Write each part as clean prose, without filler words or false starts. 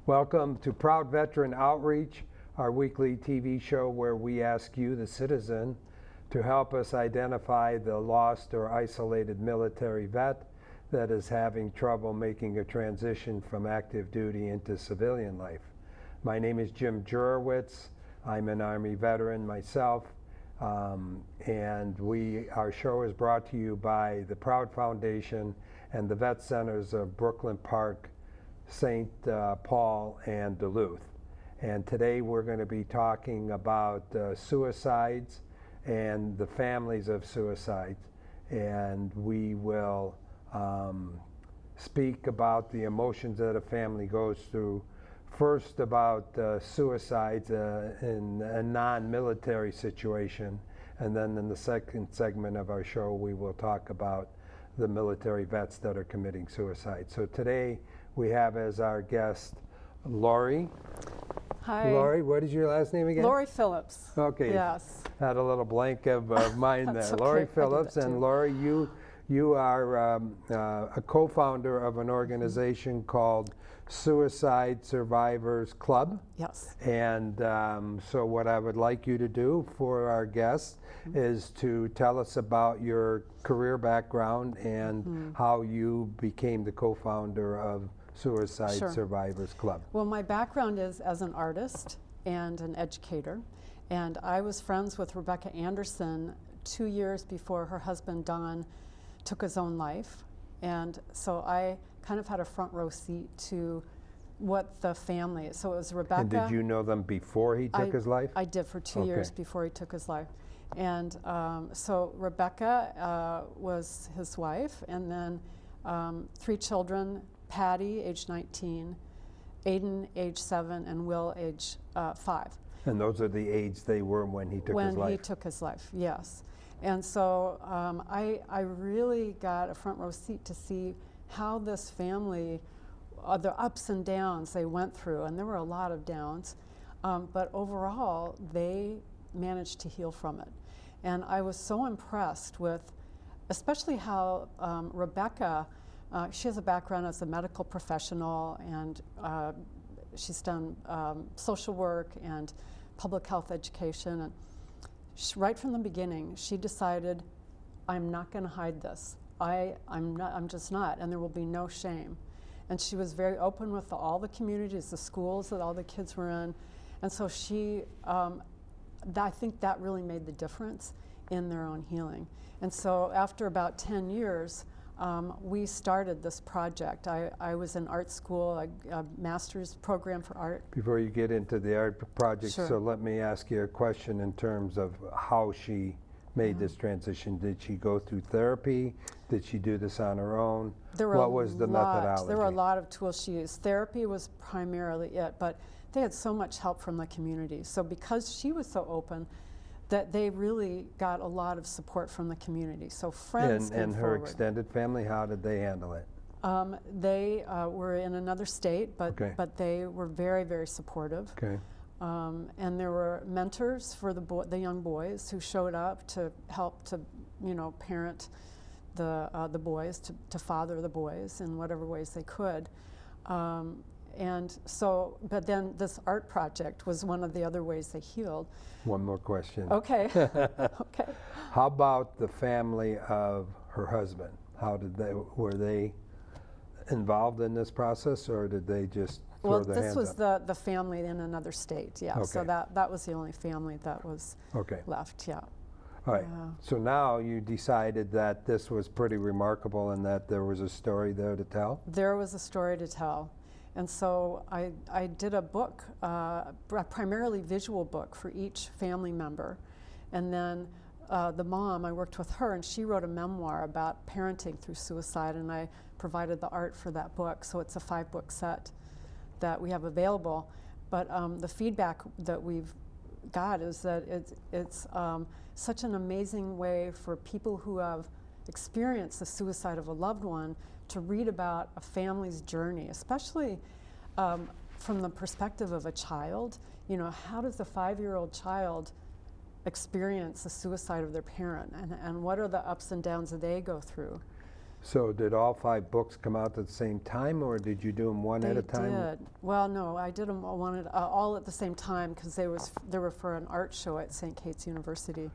Welcome to Proud Veteran Outreach, our weekly TV show where we ask you, the citizen, to help us identify the lost or isolated military vet that is having trouble making a transition from active duty into civilian life. My name is Jim Jurowitz. I'm an Army veteran myself, and our show is brought to you by the Proud Foundation and the Vet Centers of Brooklyn Park, St. Paul, and Duluth. And today we're going to be talking about suicides and the families of suicides. And we will speak about the emotions that a family goes through. First about suicides in a non-military situation. And then in the second segment of our show, we will talk about the military vets that are committing suicide. So today we have as our guest Lori. Hi. Lori, what is your last name again? Lori Phillips. Okay. Yes. Had a little blank of mine there. Okay. Lori Phillips. And Lori, you are a co-founder of an organization called Suicide Survivors Club. Yes. And so what I would like you to do for our guests is to tell us about your career background and how you became the co-founder of Suicide Survivors Club. Well, my background is as an artist and an educator, and I was friends with Rebecca Anderson 2 years before her husband Don took his own life, and so I kind of had a front row seat to what the family is. So it was Rebecca. And did you know them before he took his life? I did for 2 years before he took his life. And so Rebecca was his wife, and then 3 children, Patty, age 19, Aiden, age 7, and Will, age 5. And those are the age they were when he took his life? When he took his life, yes. And so I really got a front row seat to see how this family, the ups and downs they went through, and there were a lot of downs, but overall they managed to heal from it. And I was so impressed with especially how Rebecca, she has a background as a medical professional, and she's done social work and public health education. And right from the beginning, she decided, I'm not going to hide this. I'm just not, and there will be no shame. And she was very open with all the communities, the schools that all the kids were in. And so I think that really made the difference in their own healing. And so after about 10 years, we started this project. I was in art school, a master's program for art. Before you get into the art project, so let me ask you a question in terms of how she made this transition. Did she go through therapy? Did she do this on her own? What was the methodology? There were a lot of tools she used. Therapy was primarily it, but they had so much help from the community. So because she was so open, that they really got a lot of support from the community. So friends came and her forward. Extended family, how did they handle it? They were in another state, but they were very, very supportive. Okay. And there were mentors for the young boys who showed up to help to, parent the boys, to father the boys in whatever ways they could. And so, but then this art project was one of the other ways they healed. One more question. Okay. Okay. How about the family of her husband? Were they involved in this process, or did they just throw their hands up? This was the family in another state, yeah. Okay. So that was the only family that was left, yeah. All right. So now you decided that this was pretty remarkable and that there was a story there to tell? There was a story to tell. And so I did a book, a primarily visual book for each family member. And then the mom, I worked with her, and she wrote a memoir about parenting through suicide, and I provided the art for that book. So it's a 5-book set that we have available. But the feedback that we've got is that it's such an amazing way for people who have experienced the suicide of a loved one to read about a family's journey, especially from the perspective of a child. How does a 5-year-old child experience the suicide of their parent, and what are the ups and downs that they go through? So did all 5 books come out at the same time, or did you do them one at a time? They did. Well, no, I did them all at the same time because they were for an art show at St. Kate's University.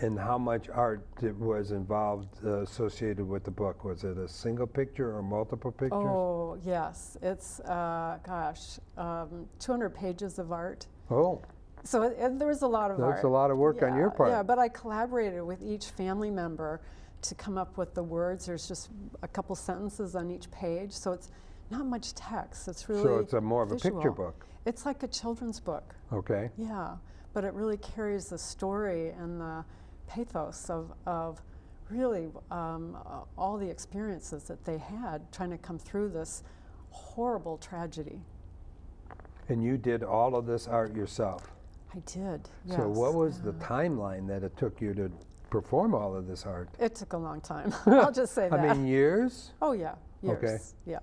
And how much art was involved, associated with the book? Was it a single picture or multiple pictures? Oh, yes. It's, 200 pages of art. Oh, So there was a lot of art. that's a lot of work on your part. Yeah, but I collaborated with each family member to come up with the words. There's just a couple sentences on each page, so it's not much text. It's really So it's more of a visual. picture book. It's like a children's book. Okay. Yeah, but it really carries the story and the pathos of really all the experiences that they had trying to come through this horrible tragedy. And you did all of this art yourself. I did, yes. So what was the yeah. timeline that it took you to perform all of this art? It took a long time. I'll just say that. I mean, years? Oh yeah, years. Okay. Yeah.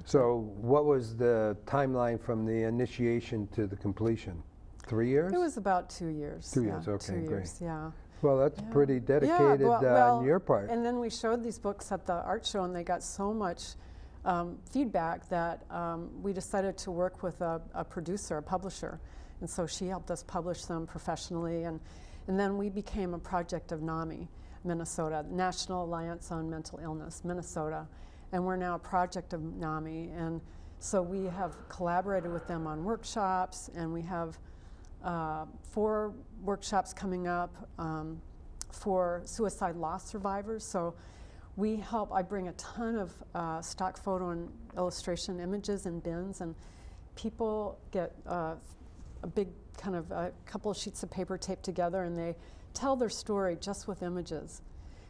So what was the timeline from the initiation to the completion? 3 years? It was about 2 years. 2 yeah, years, okay, 2 great. years, yeah. Well, that's Yeah. pretty dedicated on your part. And then we showed these books at the art show, and they got so much feedback that we decided to work with a producer, a publisher. And so she helped us publish them professionally. And then we became a project of NAMI, Minnesota, National Alliance on Mental Illness, Minnesota. And we're now a project of NAMI. And so we have collaborated with them on workshops, and we have 4 workshops coming up for suicide loss survivors. So we help, I bring a ton of stock photo and illustration images in bins, and people get a big kind of a couple of sheets of paper taped together, and they tell their story just with images.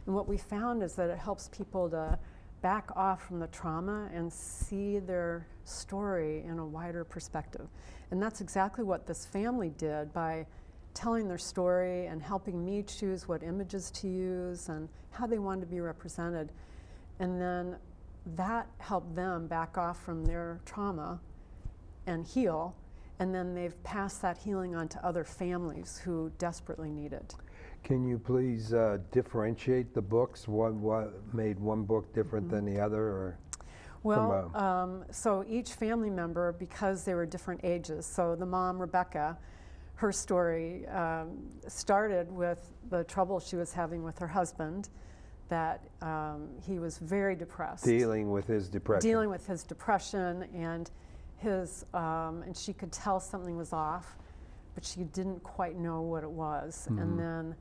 And what we found is that it helps people to back off from the trauma and see their story in a wider perspective. And that's exactly what this family did by telling their story and helping me choose what images to use and how they wanted to be represented. And then that helped them back off from their trauma and heal. And then they've passed that healing on to other families who desperately need it. Can you please differentiate the books? What made one book different than the other? Or well, so each family member, because they were different ages, so the mom, Rebecca, her story started with the trouble she was having with her husband, that he was very depressed. dealing with his depression. Dealing with his depression, and and she could tell something was off, but she didn't quite know what it was. And then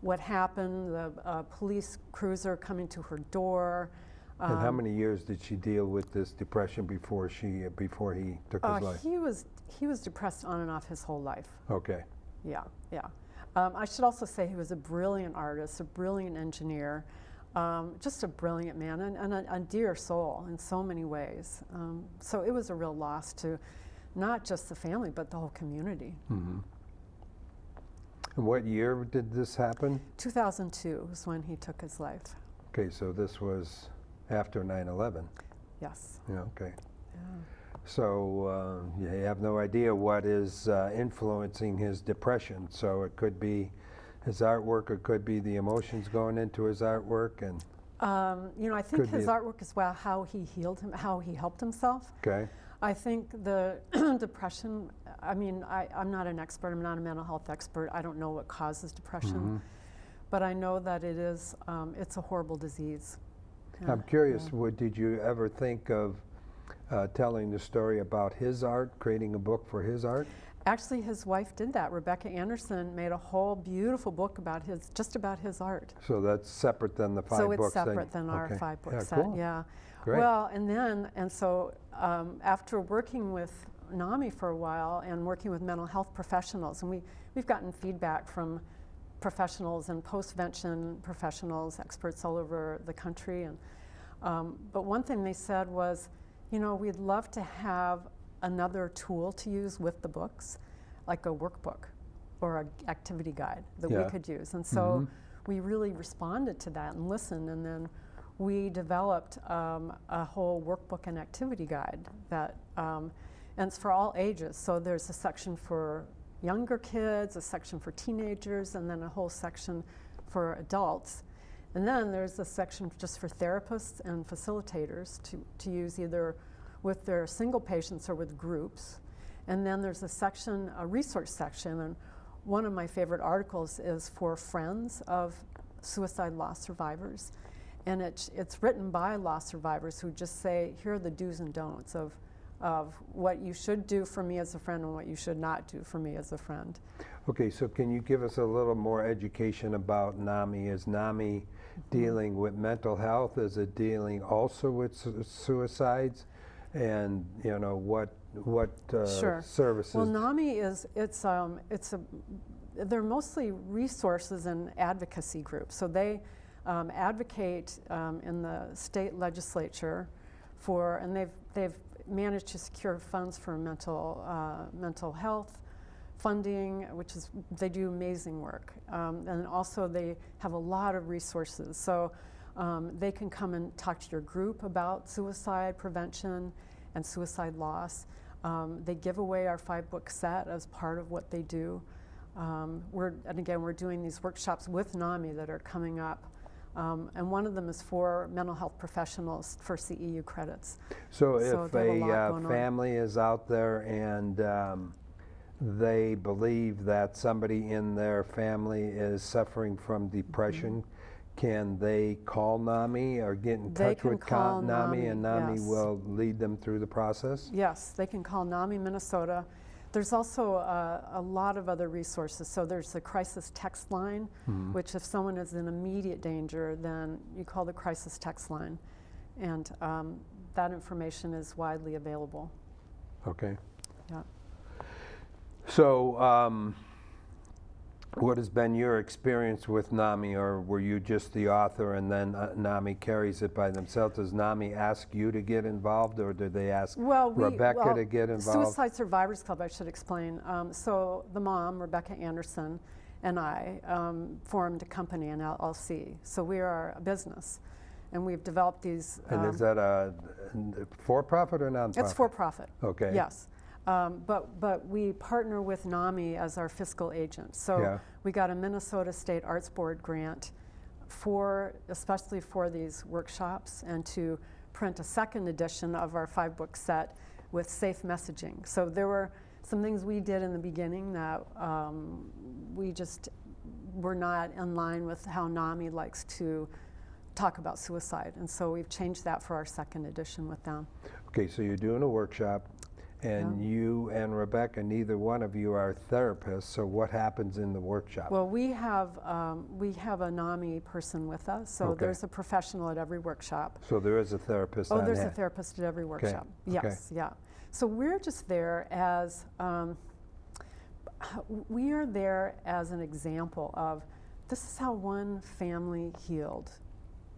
what happened, the police cruiser coming to her door. And how many years did she deal with this depression before he took his life? He was depressed on and off his whole life. Okay. Yeah, yeah. I should also say he was a brilliant artist, a brilliant engineer, just a brilliant man, and a dear soul in so many ways. So it was a real loss to not just the family, but the whole community. Mm-hmm. And what year did this happen? 2002 was when he took his life. Okay, so this was after 9/11. Yes. Yeah, okay. Yeah. So you have no idea what is influencing his depression. So it could be his artwork, it could be the emotions going into his artwork, and I think his artwork is how he healed him, how he helped himself. okay. I think the depression, I mean, I'm not an expert, I'm not a mental health expert, I don't know what causes depression, but I know that it's a horrible disease. Yeah, I'm curious, yeah. did you ever think of telling the story about his art, creating a book for his art? Actually, his wife did that. Rebecca Anderson made a whole beautiful book about just about his art. So that's separate than the 5 books? So it's separate than our 5-book set, cool. yeah. Great. Well, and so after working with NAMI for a while and working with mental health professionals, and we've gotten feedback from professionals and post-vention professionals, experts all over the country, and but one thing they said was, we'd love to have another tool to use with the books, like a workbook or an activity guide that we could use. And so we really responded to that and listened, and then we developed a whole workbook and activity guide that, and it's for all ages. So there's a section for younger kids, a section for teenagers, and then a whole section for adults. And then there's a section just for therapists and facilitators to use either with their single patients or with groups. And then there's a section, a resource section, and one of my favorite articles is for friends of suicide loss survivors. And it's written by loss survivors who just say, here are the do's and don'ts of what you should do for me as a friend and what you should not do for me as a friend. Okay, so can you give us a little more education about NAMI? Is NAMI dealing with mental health? Is it dealing also with suicides? And you know what Sure. services? Well, NAMI they're mostly resources and advocacy groups. So they advocate in the state legislature for, and they've managed to secure funds for mental health funding, which is, they do amazing work. And also they have a lot of resources. So they can come and talk to your group about suicide prevention and suicide loss. They give away our 5-book set as part of what they do. And again, we're doing these workshops with NAMI that are coming up. And one of them is for mental health professionals for CEU credits. So they if have a lot a going on. family is out there and they believe that somebody in their family is suffering from depression, can they call NAMI or get in They touch can with call NAMI, and NAMI yes. will lead them through the process? Yes, they can call NAMI Minnesota. There's also a lot of other resources. So there's the crisis text line, which if someone is in immediate danger, then you call the crisis text line. And that information is widely available. Okay. Yeah. So what has been your experience with NAMI, or were you just the author and then NAMI carries it by themselves? Does NAMI ask you to get involved, or do they ask Rebecca to get involved? Suicide Survivors Club, I should explain. So the mom, Rebecca Anderson, and I formed a company, an LLC. So we are a business, and we've developed these. And is that a for-profit or non-profit? It's for-profit. Okay. Yes. But we partner with NAMI as our fiscal agent. So Yeah. we got a Minnesota State Arts Board grant especially for these workshops, and to print a second edition of our 5-book set with safe messaging. So there were some things we did in the beginning that we just were not in line with how NAMI likes to talk about suicide. And so we've changed that for our second edition with them. Okay, so you're doing a workshop, and you and Rebecca, neither one of you are therapists, so what happens in the workshop? Well, we have a NAMI person with us, so Okay. there's a professional at every workshop. So there is a therapist on There's a hand. therapist at every workshop. Okay. Yes, yeah. So we're just there as, we are there as an example of, this is how one family healed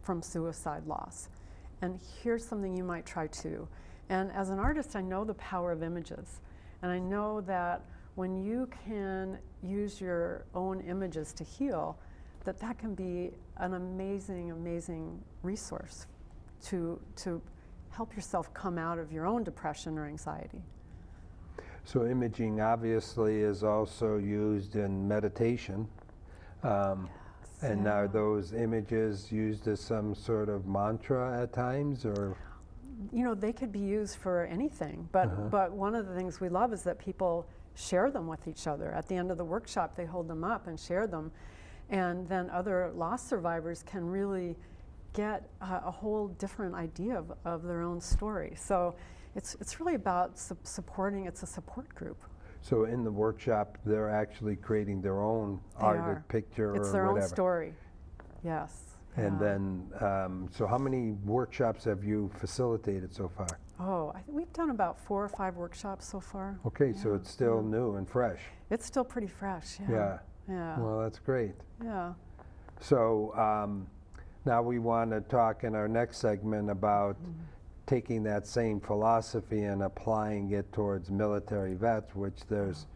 from suicide loss. And here's something you might try too. And as an artist, I know the power of images. And I know that when you can use your own images to heal, that can be an amazing, amazing resource to help yourself come out of your own depression or anxiety. So imaging obviously is also used in meditation. And are those images used as some sort of mantra at times, or? You know, they could be used for anything, but one of the things we love is that people share them with each other. At the end of the workshop, they hold them up and share them, and then other loss survivors can really get a whole different idea of their own story. So it's really about supporting. It's a support group. So in the workshop, they're actually creating their own art picture It's or their whatever. own story. Yes. And then, so how many workshops have you facilitated so far? We've done about 4 or 5 workshops so far. Okay, so it's still new and fresh. It's still pretty fresh. Yeah. Yeah. Well, that's great. Yeah. So now we want to talk in our next segment about taking that same philosophy and applying it towards military vets, which there's,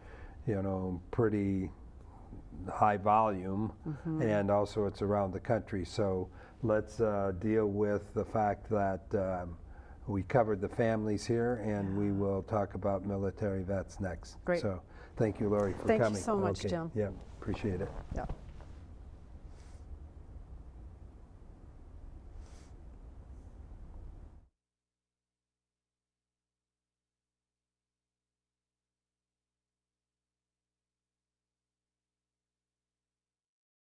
you know, pretty high volume, and also it's around the country. So let's deal with the fact that we covered the families here, and we will talk about military vets next. Great. So thank you, Lori, for Thank you coming. so much, Jim. Yeah, appreciate it. Yeah.